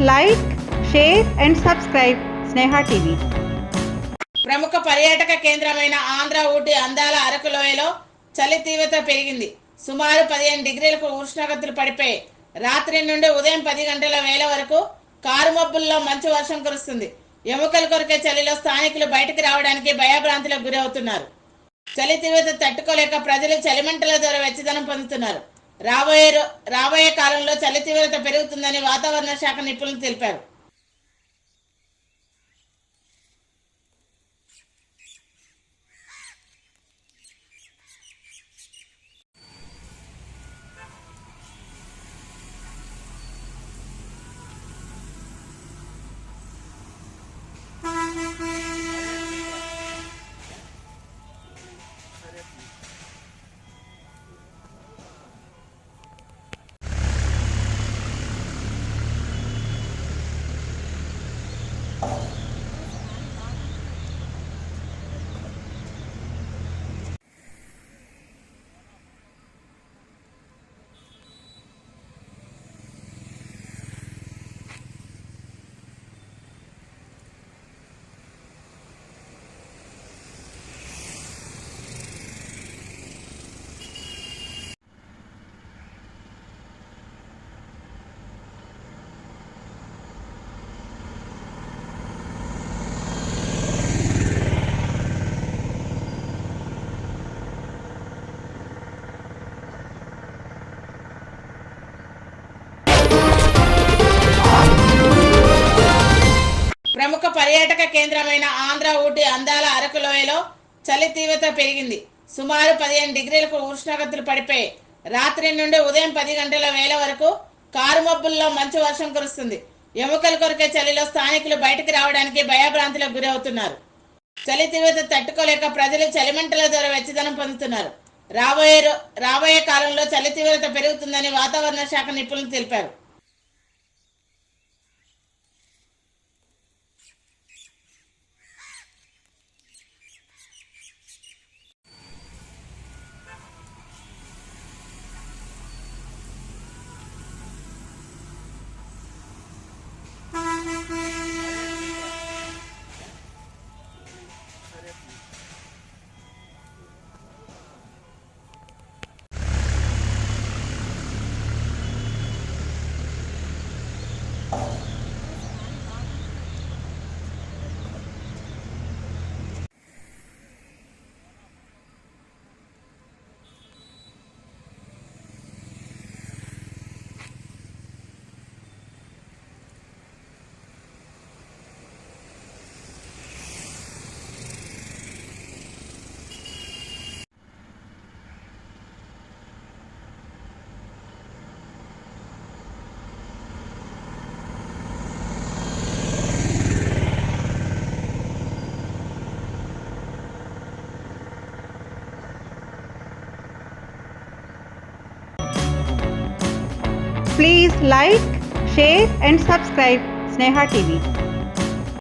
like, share and subscribe Sneha TV. ప్రముఖ పర్యాటక కేంద్రమైన ఆంధ్ర ఊటీ అందాల అరకు లోయలో చలి తీవ్రత పెరిగింది. సుమారు 15 డిగ్రీలకు ఉష్ణోగ్రతలు పడిపోయి రాత్రి నుండి ఉదయం 10 గంటల వేళ వరకు కారు మబ్బుల్లో మంచు వర్షం కురుస్తుంది. ఎముకలు కొరికే చలిలో స్థానికులు బయటకు రావడానికి భయభ్రాంతులకు గురవుతున్నారు. చలి తీవ్రత తట్టుకోలేక ప్రజలు చలిమంటల ద్వారా వెచ్చదనం పొందుతున్నారు. రాబోయే కాలంలో చలి తీవ్రత పెరుగుతుందని వాతావరణ శాఖ నిపుణులు తెలిపారు. ప్రముఖ పర్యాటక కేంద్రమైన ఆంధ్ర ఊటీ అందాల అరకు లోయలో చలి తీవ్రత పెరిగింది. సుమారు 15 డిగ్రీలకు ఉష్ణోగ్రతలు పడిపోయి రాత్రి నుండి ఉదయం 10 గంటల వేళ వరకు కారు మబ్బుల్లో మంచు వర్షం కురుస్తుంది. ఎముకలు కొరికే చలిలో స్థానికులు బయటకు రావడానికి భయభ్రాంతులకు గురవుతున్నారు. చలి తీవ్రత తట్టుకోలేక ప్రజలు చలిమంటల ద్వారా వెచ్చదనం పొందుతున్నారు. రాబోయే కాలంలో చలి తీవ్రత పెరుగుతుందని వాతావరణ శాఖ నిపుణులు తెలిపారు. Please like, share and subscribe Sneha TV.